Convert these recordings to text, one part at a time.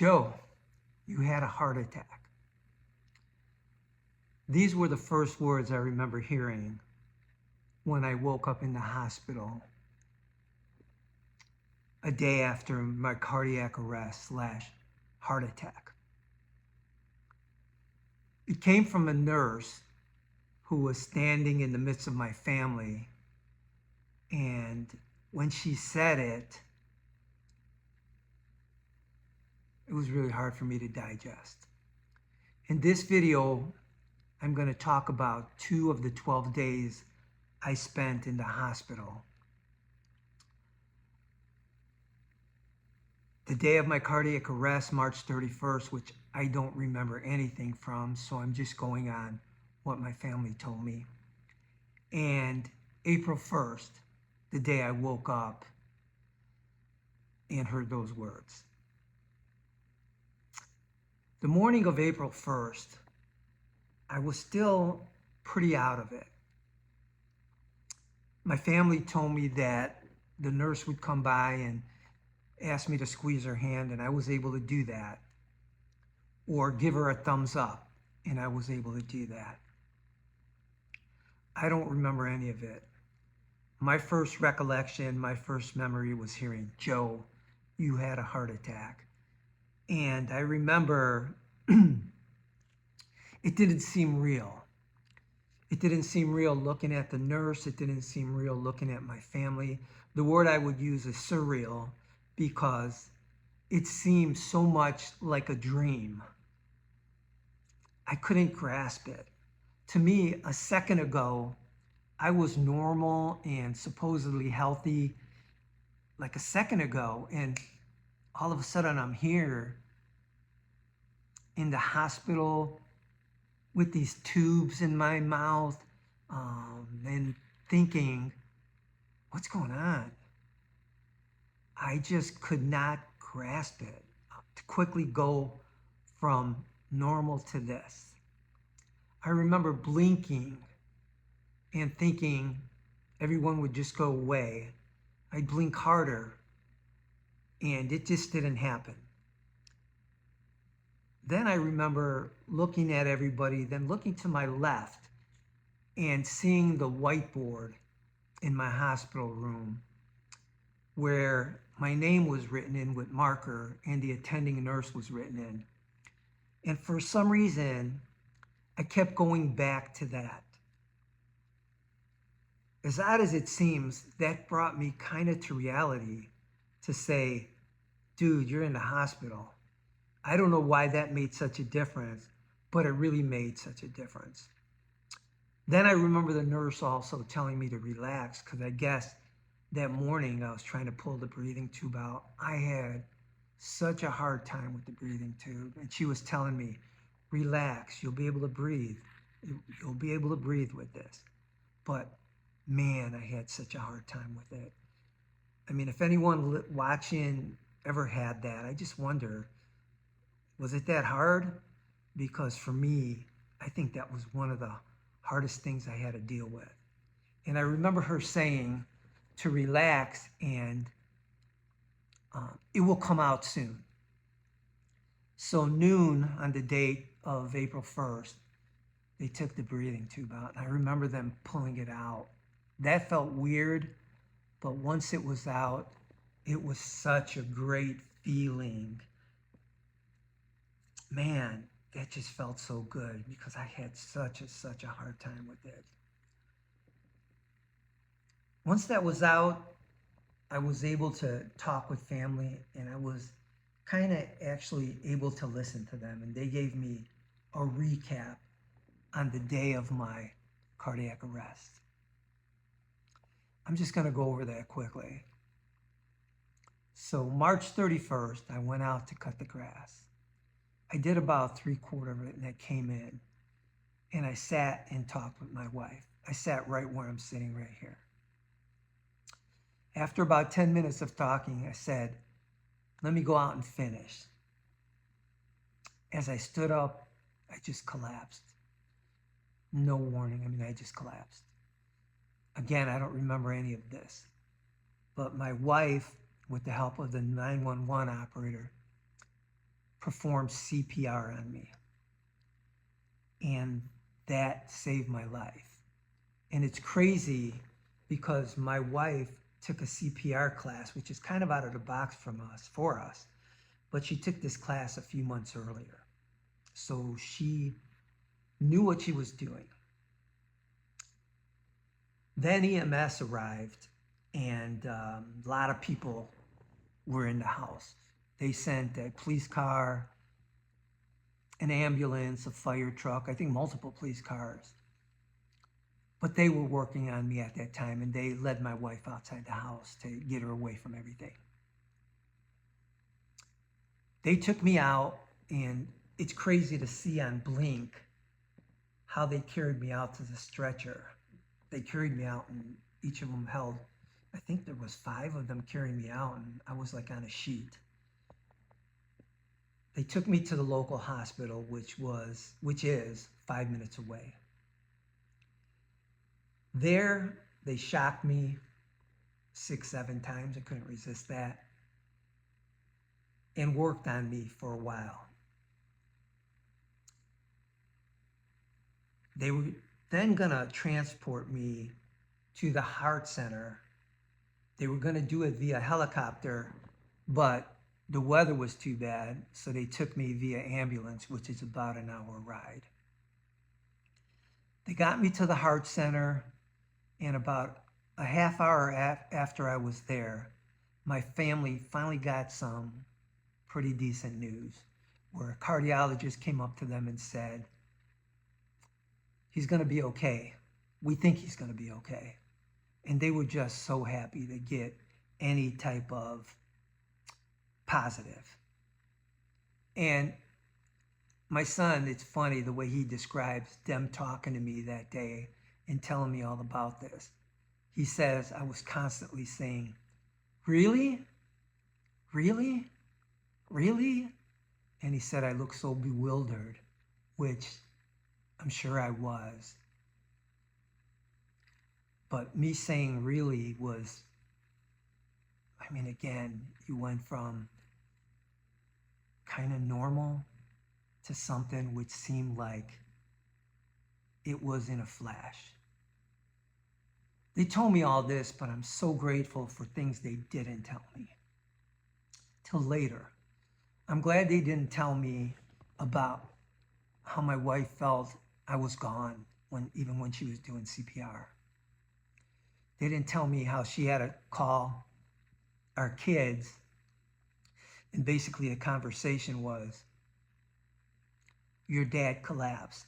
"Joe, you had a heart attack." These were the first words I remember hearing when I woke up in the hospital a day after my cardiac arrest slash heart attack. It came from a nurse who was standing in the midst of my family, and when she said it, it was really hard for me to digest. In this video, I'm going to talk about 2 of the 12 days I spent in the hospital. The day of my cardiac arrest, March 31st, which I don't remember anything from, so I'm just going on what my family told me. And April 1st, the day I woke up and heard those words. The morning of April 1st, I was still pretty out of it. My family told me that the nurse would come by and ask me to squeeze her hand, and I was able to do that. Or give her a thumbs up, and I was able to do that. I don't remember any of it. My first recollection, my first memory was hearing, "Joe, you had a heart attack." And I remember it didn't seem real. It didn't seem real looking at the nurse. It didn't seem real looking at my family. The word I would use is surreal, because it seemed so much like a dream. I couldn't grasp it. To me, a second ago, I was normal and supposedly healthy like a second ago, and all of a sudden I'm here in the hospital with these tubes in my mouth, and thinking, what's going on? I just could not grasp it. To quickly go from normal to this. I remember blinking and thinking everyone would just go away. I'd blink harder, and it just didn't happen. Then I remember looking at everybody, then looking to my left and seeing the whiteboard in my hospital room where my name was written in with marker and the attending nurse was written in. And for some reason, I kept going back to that. As odd as it seems, that brought me kind of to reality, to say, dude, you're in the hospital. I don't know why that made such a difference, but it really made such a difference. Then I remember the nurse also telling me to relax, because I guess that morning I was trying to pull the breathing tube out. I had such a hard time with the breathing tube, and she was telling me, relax, you'll be able to breathe. You'll be able to breathe with this. But man, I had such a hard time with it. I mean, if anyone watching ever had that, I just wonder, was it that hard? Because for me, I think that was one of the hardest things I had to deal with. And I remember her saying to relax, and it will come out soon. So noon on the date of April 1st, they took the breathing tube out. And I remember them pulling it out. That felt weird, but once it was out, it was such a great feeling. Man, that just felt so good, because I had such a hard time with it. Once that was out, I was able to talk with family, and I was kind of actually able to listen to them, and they gave me a recap on the day of my cardiac arrest. I'm just going to go over that quickly. So March 31st, I went out to cut the grass. I did about 3/4 of it, and I came in, and I sat and talked with my wife. I sat right where I'm sitting right here. After about 10 minutes of talking, I said, let me go out and finish. As I stood up, I just collapsed. No warning. I mean, I just collapsed. Again, I don't remember any of this. But my wife, with the help of the 911 operator, performed CPR on me. And that saved my life. And it's crazy because my wife took a CPR class, which is kind of out of the box for us, but she took this class a few months earlier. So she knew what she was doing. Then EMS arrived, and a lot of people were in the house. They sent a police car, an ambulance, a fire truck, I think multiple police cars. But they were working on me at that time, and they led my wife outside the house to get her away from everything. They took me out, and it's crazy to see on Blink how they carried me out to the stretcher. They carried me out, and each of them held, I think there was 5 of them carrying me out, and I was like on a sheet. They took me to the local hospital, which is 5 minutes away. There, they shocked me 6, 7 times. I couldn't resist that. And worked on me for a while. They were then gonna transport me to the heart center. They were gonna do it via helicopter, but the weather was too bad, so they took me via ambulance, which is about an hour ride. They got me to the heart center, and about a half hour after I was there, my family finally got some pretty decent news, where a cardiologist came up to them and said, he's gonna be okay. We think he's gonna be okay. And they were just so happy to get any type of positive. And my son, it's funny the way he describes them talking to me that day and telling me all about this. He says, I was constantly saying, really? Really? Really? And he said, I look so bewildered, which I'm sure I was. But me saying really was, I mean, again, you went from kind of normal to something which seemed like it was in a flash. They told me all this, but I'm so grateful for things they didn't tell me. Till later. I'm glad they didn't tell me about how my wife felt I was gone even when she was doing CPR. They didn't tell me how she had to call our kids, and basically the conversation was, your dad collapsed.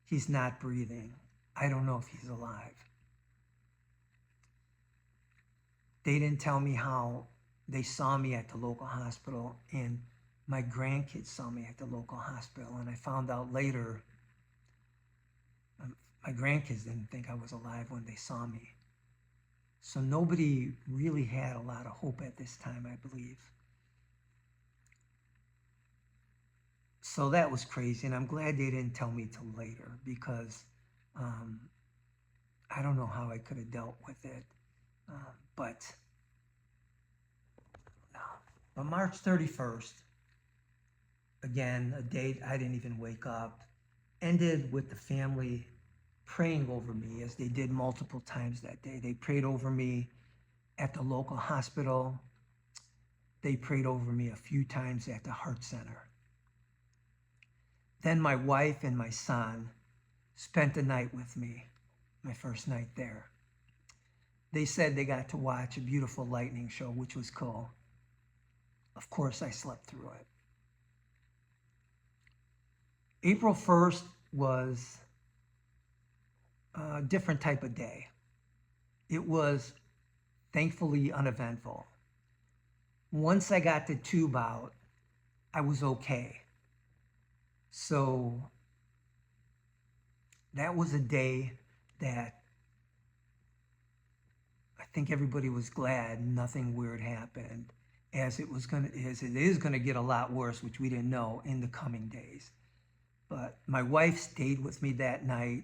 He's not breathing. I don't know if he's alive. They didn't tell me how they saw me at the local hospital, and my grandkids saw me at the local hospital, and I found out later my grandkids didn't think I was alive when they saw me. So nobody really had a lot of hope at this time, I believe. So that was crazy, and I'm glad they didn't tell me till later, because I don't know how I could have dealt with it. But March 31st, again, a date I didn't even wake up, ended with the family praying over me, as they did multiple times that day. They prayed over me at the local hospital. They prayed over me a few times at the heart center. Then my wife and my son spent the night with me, my first night there. They said they got to watch a beautiful lightning show, which was cool. Of course, I slept through it. April 1st was a different type of day. It was thankfully uneventful. Once I got the tube out, I was okay. So that was a day that I think everybody was glad nothing weird happened, as it is gonna get a lot worse, which we didn't know in the coming days. But my wife stayed with me that night,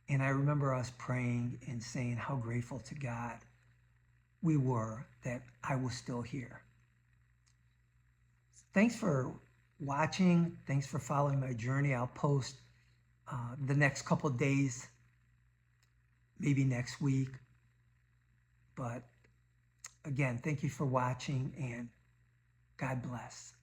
and I remember us praying and saying how grateful to God we were that I was still here. Thanks for watching. Thanks for following my journey. I'll post the next couple days, maybe next week. But again, thank you for watching, and God bless.